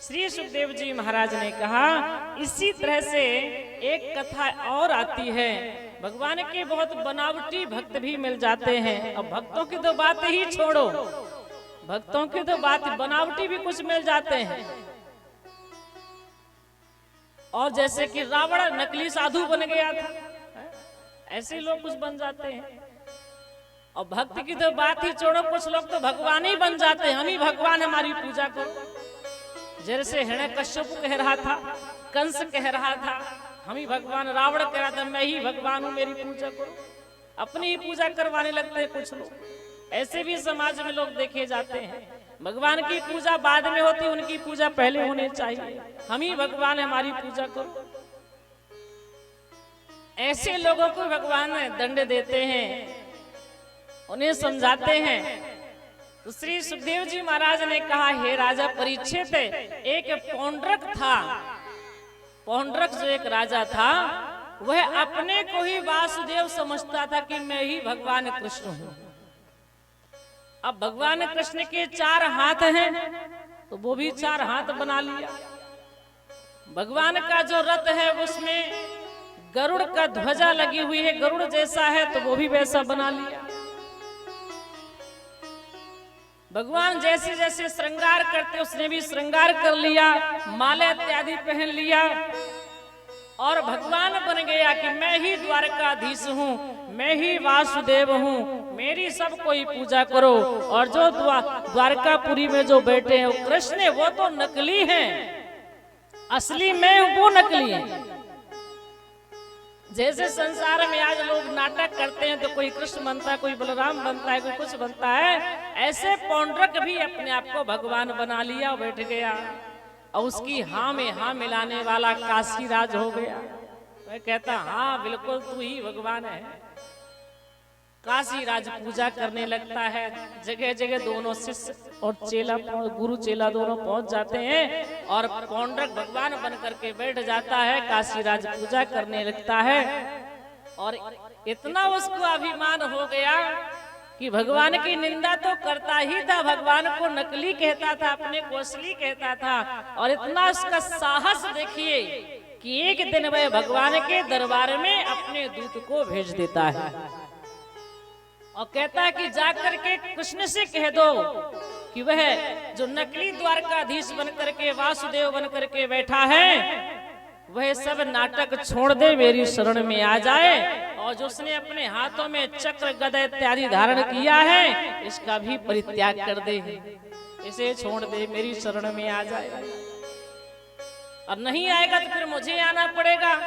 श्री सुखदेव जी महाराज ने कहा, इसी तरह से एक कथा और आती है। भगवान के बहुत बनावटी भक्त भी मिल जाते हैं। अब भक्तों की तो बात ही छोड़ो, भक्तों की तो बात, बनावटी भी कुछ मिल जाते हैं। और जैसे कि रावण नकली साधु बन गया था, ऐसे लोग कुछ बन जाते हैं। और भक्त की तो बात ही छोड़ो, कुछ लोग तो भगवान ही बन जाते हैं। हम ही भगवान, हमारी पूजा करो। जैसे हिरण्यकश्यप कह रहा था, कंस कह रहा था हम ही भगवान, रावण कह रहा था मैं ही भगवान हूं, मेरी पूजा करो। अपनी ही पूजा करवाने लगते हैं कुछ लोग। ऐसे भी समाज में लोग देखे जाते हैं। भगवान की पूजा बाद में होती, उनकी पूजा पहले होनी चाहिए। हम ही भगवान, हमारी पूजा करो। ऐसे लोगों को भगवान दंड देते हैं, उन्हें समझाते हैं। तो श्री सुखदेव जी महाराज ने कहा, हे राजा परीक्षित, एक पौंड्रक था। पौंड्रक जो एक राजा था, वह अपने को ही वासुदेव समझता था कि मैं ही भगवान कृष्ण हूं। अब भगवान कृष्ण के 4 हाथ हैं, तो वो भी 4 हाथ बना लिया। भगवान का जो रथ है उसमें गरुड़ का ध्वजा लगी हुई है, गरुड़ जैसा है, तो वो भी वैसा बना लिया। भगवान जैसे जैसे श्रृंगार करते उसने भी श्रृंगार कर लिया, माला इत्यादि पहन लिया और भगवान बन गया कि मैं ही द्वारकाधीश हूँ, मैं ही वासुदेव हूँ, मेरी सब कोई पूजा करो। और जो द्वारकापुरी में जो बैठे हैं वो कृष्ण है, वो तो नकली हैं, असली मैं हूँ वो नकली है। जैसे संसार में आज लोग नाटक करते हैं, तो कोई कृष्ण बनता है, कोई बलराम बनता है, कोई कुछ बनता है, ऐसे पौंड्रक भी अपने आप को भगवान बना लिया, बैठ गया और उसकी हाँ में हाँ मिलाने वाला काशीराज हो गया। मैं कहता हाँ बिल्कुल तू ही भगवान है। काशीराज पूजा करने लगता है, जगह जगह दोनों शिष्य और चेला, गुरु चेला दोनों पहुंच जाते हैं और पौंड्रक भगवान बन करके बैठ जाता है। काशीराज पूजा करने लगता है और इतना उसको अभिमान हो गया कि भगवान की निंदा तो करता ही था, भगवान को नकली कहता था, अपने को असली कहता था। और इतना उसका साहस देखिए कि एक दिन वह भगवान के दरबार में अपने दूत को भेज देता है और कहता है कि जाकर के कृष्ण से कह दो कि वह जो नकली द्वारकाधीश बनकर के, वासुदेव बनकर के बैठा है, वह सब नाटक छोड़ दे, मेरी शरण में आ जाए। और जो उसने अपने हाथों में चक्र गदा इत्यादि धारण किया है, इसका भी परित्याग कर दे, इसे छोड़ दे, मेरी शरण में आ जाए। और नहीं आएगा तो फिर मुझे आना पड़ेगा।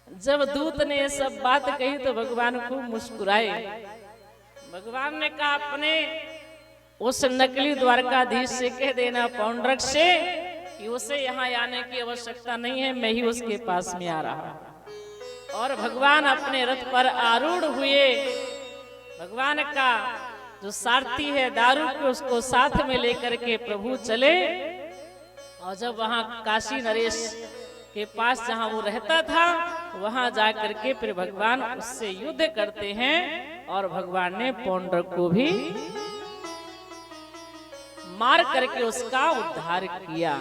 जब दूत ने ये सब बात कही तो भगवान खूब मुस्कुराए। भगवान ने कहा, अपने उस नकली द्वारकाधीश से कह देना, पौंड्रक से, कि उसे यहाँ आने की आवश्यकता नहीं है, मैं ही उसके पास में आ रहा हूं। और भगवान अपने रथ पर आरूढ़ हुए। भगवान का जो सारथी है दारू के, उसको साथ में लेकर के प्रभु चले। और जब वहां काशी नरेश के पास जहां वो रहता था, वहां जाकर के फिर भगवान उससे युद्ध करते हैं और भगवान ने पौंड्रक को भी मार करके उसका उद्धार किया।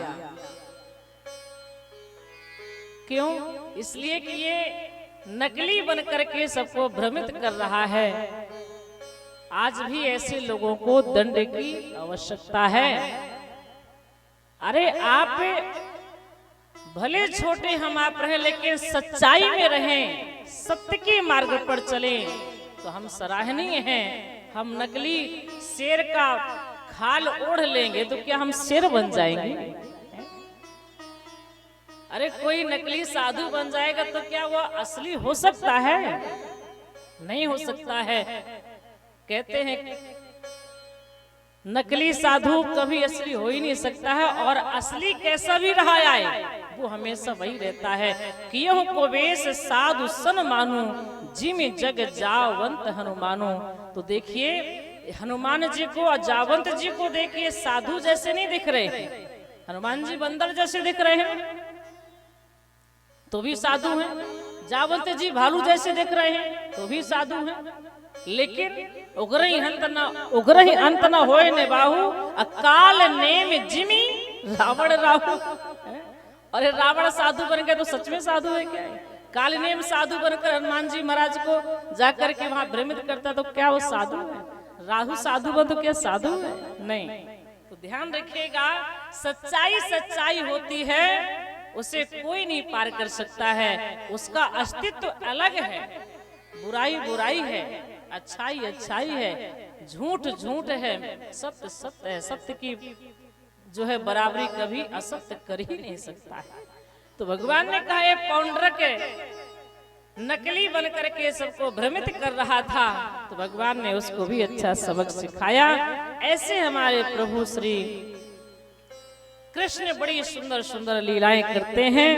क्यों? इसलिए कि ये नकली बन करके सबको भ्रमित कर रहा है। आज भी ऐसे लोगों को दंड की आवश्यकता है। अरे आप भले छोटे हम आप रहे, लेकिन सच्चाई में रहें, सत्य के मार्ग पर चलें, तो हम सराहनीय हैं। हम नकली शेर का खाल ओढ़ लेंगे तो क्या हम शेर बन जाएंगे? अरे कोई नकली साधु बन जाएगा तो क्या वो असली हो सकता है? नहीं हो सकता है। कहते हैं नकली साधु कभी असली हो ही नहीं सकता है, और असली कैसा भी रहा आए वो हमेशा वही रहता है कि यह को वेश साधु सन मानू, जिम जग जावंत हनुमानो। तो देखिए हनुमान जी को और जावंत जी को देखिए, साधु जैसे नहीं दिख रहे हैं। हनुमान जी बंदर जैसे दिख रहे हैं तो भी साधु हैं, जावंत जी भालू जैसे दिख रहे हैं तो भी साधु हैं। लेकिन उग्रही अंत न होए ने बाहु, अकाल नेम जिमी रावण राहु। अरे रावण साधु बन गया तो सच में साधु है क्या? कालनेम साधु बनकर हनुमान जी महाराज को जाकर के वहां भ्रमित करता तो क्या वो साधु है? राहु साधु बन तो क्या साधु है? नहीं। तो ध्यान रखिएगा, सच्चाई सच्चाई होती है, उसे कोई नहीं पार कर सकता है, उसका अस्तित्व अलग है। बुराई बुराई है, अच्छाई अच्छाई है, झूठ झूठ है, सत्य सत्य है। सत्य की जो है बराबरी कभी असत्य कर ही नहीं सकता है। तो भगवान ने कहा ये पौंड्रक नकली बन करके सबको भ्रमित कर रहा था, तो भगवान ने उसको भी अच्छा सबक सिखाया। ऐसे हमारे प्रभु श्री कृष्ण बड़ी सुंदर सुंदर लीलाएं करते हैं।